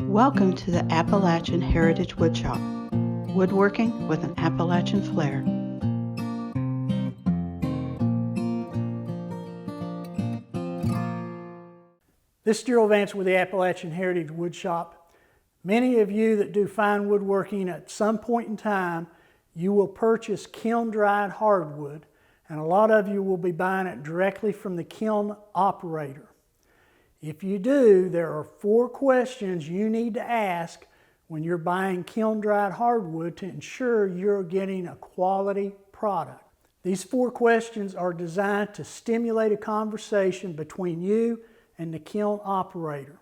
Welcome to the Appalachian Heritage Woodshop, woodworking with an Appalachian flair. This is Jerill with the Appalachian Heritage Woodshop. Many of you that do fine woodworking at some point in time, you will purchase kiln-dried hardwood, and a lot of you will be buying it directly from the kiln operator. If you do, there are 4 questions you need to ask when you're buying kiln-dried hardwood to ensure you're getting a quality product. These 4 questions are designed to stimulate a conversation between you and the kiln operator.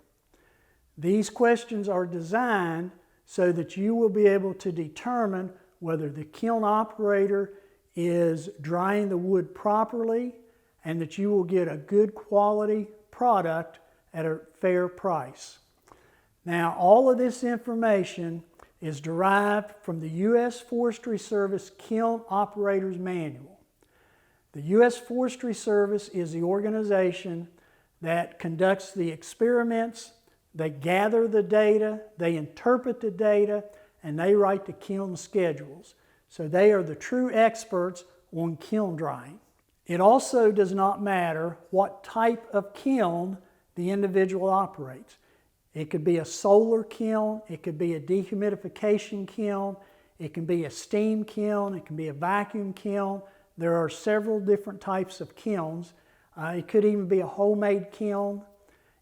These questions are designed so that you will be able to determine whether the kiln operator is drying the wood properly and that you will get a good quality product at a fair price. Now, all of this information is derived from the U.S. Forestry Service Kiln Operator's Manual. The U.S. Forestry Service is the organization that conducts the experiments, they gather the data, they interpret the data, and they write the kiln schedules. So they are the true experts on kiln drying. It also does not matter what type of kiln the individual operates. It could be a solar kiln, it could be a dehumidification kiln, it can be a steam kiln, it can be a vacuum kiln. There are several different types of kilns. It could even be a homemade kiln.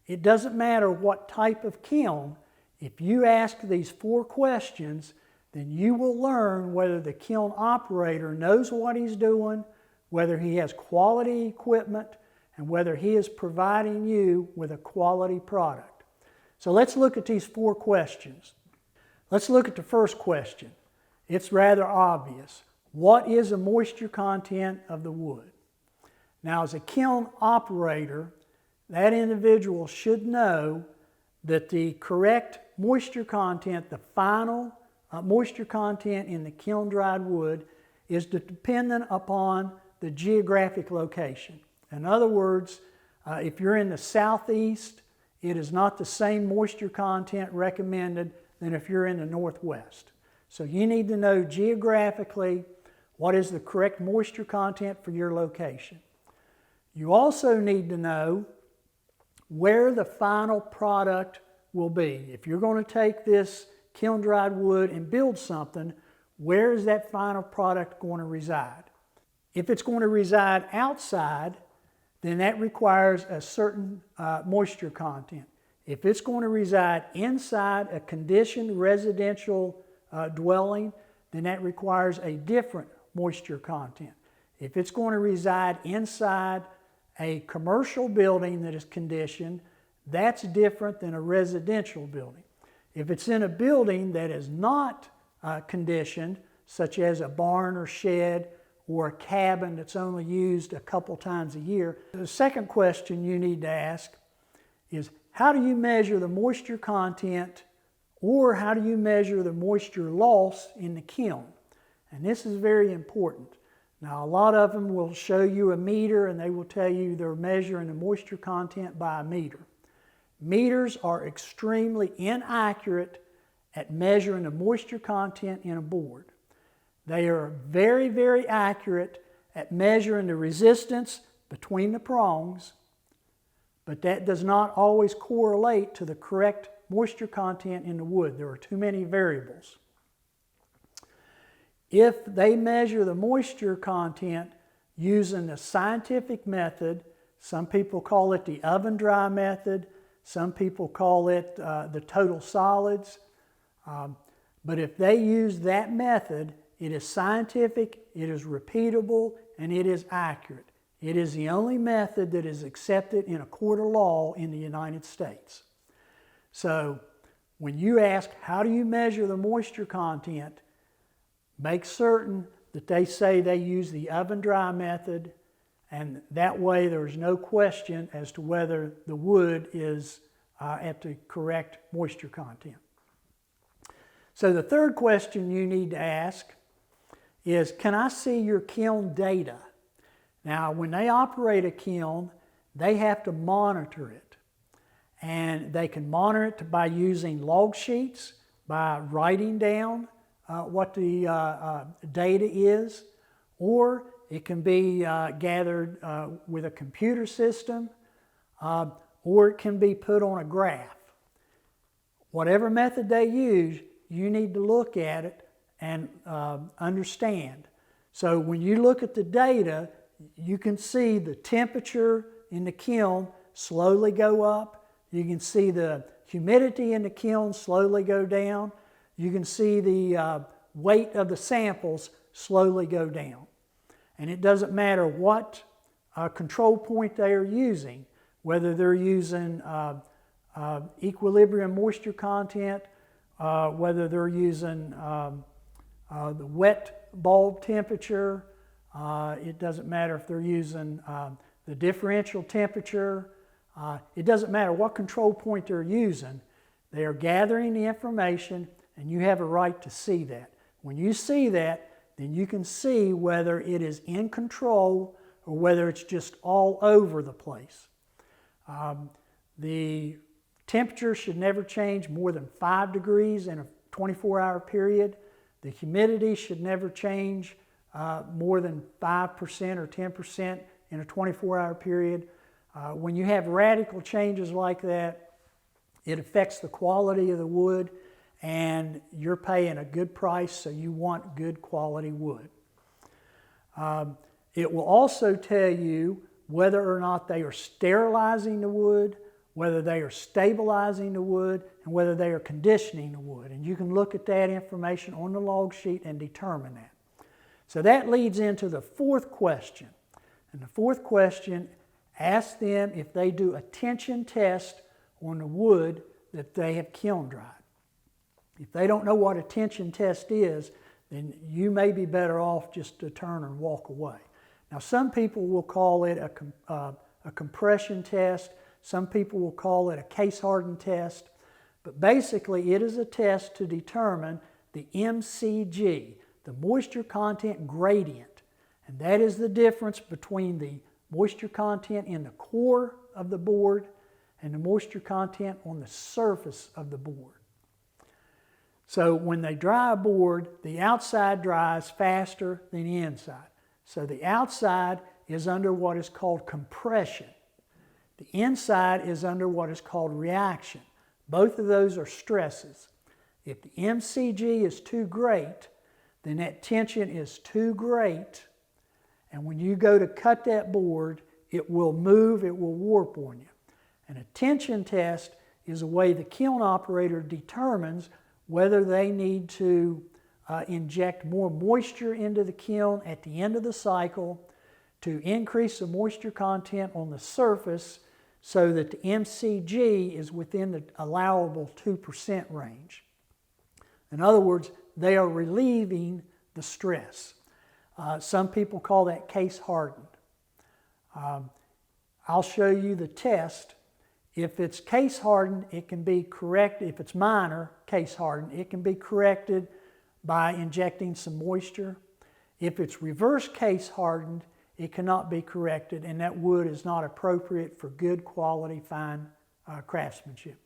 It doesn't matter what type of kiln. If you ask these 4 questions, then you will learn whether the kiln operator knows what he's doing, whether he has quality equipment, and whether he is providing you with a quality product. So let's look at these 4 questions. Let's look at the first question. It's rather obvious. What is the moisture content of the wood? Now, as a kiln operator, that individual should know that the correct moisture content, the final moisture content in the kiln-dried wood is dependent upon the geographic location. In other words, if you're in the southeast, it is not the same moisture content recommended than if you're in the northwest. So you need to know geographically what is the correct moisture content for your location. You also need to know where the final product will be. If you're going to take this kiln-dried wood and build something, where is that final product going to reside? If it's going to reside outside, then that requires a certain moisture content. If it's going to reside inside a conditioned residential dwelling, then that requires a different moisture content. If it's going to reside inside a commercial building that is conditioned, that's different than a residential building. If it's in a building that is not conditioned, such as a barn or shed or a cabin that's only used a couple times a year, the second question you need to ask is, how do you measure the moisture content, or how do you measure the moisture loss in the kiln? And this is very important. Now, a lot of them will show you a meter and they will tell you they're measuring the moisture content by a meter. Meters are extremely inaccurate at measuring the moisture content in a board. They are very, very accurate at measuring the resistance between the prongs, but that does not always correlate to the correct moisture content in the wood. There are too many variables. If they measure the moisture content using the scientific method, some people call it the oven dry method, some people call it the total solids, but if they use that method, it is scientific, it is repeatable, and it is accurate. It is the only method that is accepted in a court of law in the United States. So when you ask, how do you measure the moisture content, make certain that they say they use the oven dry method, and that way there's no question as to whether the wood is at the correct moisture content. So the third question you need to ask is, can I see your kiln data? Now, when they operate a kiln, they have to monitor it. and they can monitor it by using log sheets, by writing down what the data is, or it can be gathered with a computer system, or it can be put on a graph. Whatever method they use, you need to look at it and understand. So when you look at the data, you can see the temperature in the kiln slowly go up. You can see the humidity in the kiln slowly go down. You can see the weight of the samples slowly go down. And it doesn't matter what control point they are using, whether they're using equilibrium moisture content, whether they're using the wet bulb temperature. It doesn't matter if they're using the differential temperature. It doesn't matter what control point they're using. They are gathering the information, and you have a right to see that. When you see that, then you can see whether it is in control or whether it's just all over the place. The temperature should never change more than 5 degrees in a 24-hour period. The humidity should never change more than 5% or 10% in a 24-hour period. When you have radical changes like that, it affects the quality of the wood, and you're paying a good price, so you want good quality wood. It will also tell you whether or not they are sterilizing the wood, whether they are stabilizing the wood, and whether they are conditioning the wood. And you can look at that information on the log sheet and determine that. So that leads into the fourth question. And the fourth question asks them if they do a tension test on the wood that they have kiln dried. If they don't know what a tension test is, then you may be better off just to turn and walk away. Now, some people will call it a compression test. Some people will call it a case-hardened test. But basically, it is a test to determine the MCG, the moisture content gradient. And that is the difference between the moisture content in the core of the board and the moisture content on the surface of the board. So when they dry a board, the outside dries faster than the inside. So the outside is under what is called compression. The inside is under what is called reaction. Both of those are stresses. If the MCG is too great, then that tension is too great, and when you go to cut that board, it will move, it will warp on you. And a tension test is a way the kiln operator determines whether they need to inject more moisture into the kiln at the end of the cycle to increase the moisture content on the surface so that the MCG is within the allowable 2% range. In other words, they are relieving the stress. Some people call that case hardened. I'll show you the test. If it's case hardened, it can be corrected. If it's minor case hardened, it can be corrected by injecting some moisture. If it's reverse case hardened, it cannot be corrected, and that wood is not appropriate for good quality fine craftsmanship.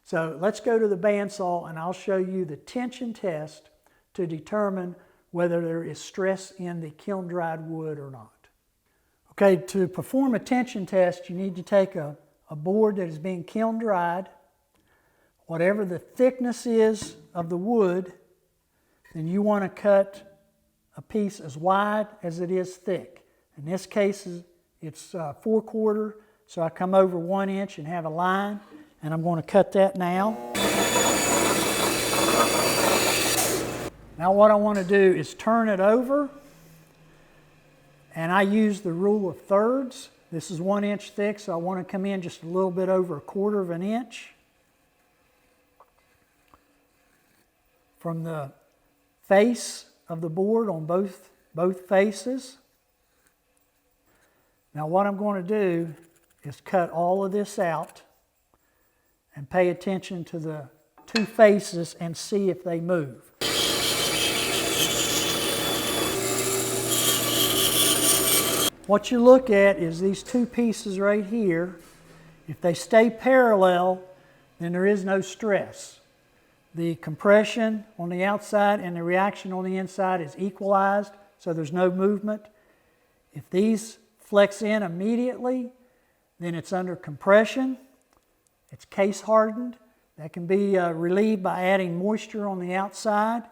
So let's go to the bandsaw, and I'll show you the tension test to determine whether there is stress in the kiln dried wood or not. Okay, to perform a tension test, you need to take a board that is being kiln dried. Whatever the thickness is of the wood, then you want to cut a piece as wide as it is thick. In this case, it's 4/4, so I come over 1 inch and have a line, and I'm going to cut that now. Now what I want to do is turn it over, and I use the rule of thirds. This is 1 inch thick, so I want to come in just a little bit over 1/4 of an inch from the face of the board on both faces. Now what I'm going to do is cut all of this out and pay attention to the two faces and see if they move. What you look at is these two pieces right here. If they stay parallel, then there is no stress. The compression on the outside and the reaction on the inside is equalized, so there's no movement. If these flex in immediately, then it's under compression. It's case hardened. That can be relieved by adding moisture on the outside.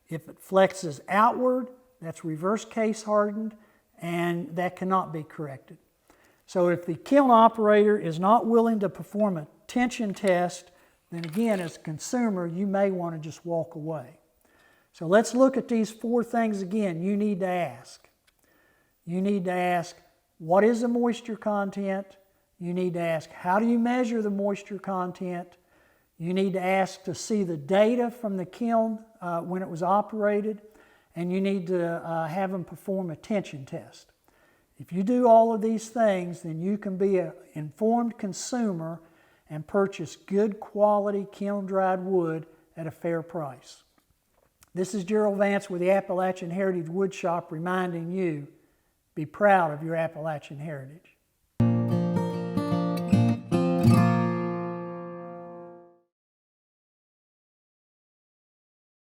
If it flexes outward, that's reverse case hardened, and that cannot be corrected. So if the kiln operator is not willing to perform a tension test, then again, as a consumer, you may want to just walk away. So let's look at these 4 things again you need to ask. You need to ask, what is the moisture content? You need to ask, how do you measure the moisture content? You need to ask to see the data from the kiln when it was operated, and you need to have them perform a tension test. If you do all of these things, then you can be an informed consumer and purchase good quality kiln-dried wood at a fair price. This is Jerill Vance with the Appalachian Heritage Wood Shop reminding you, be proud of your Appalachian heritage.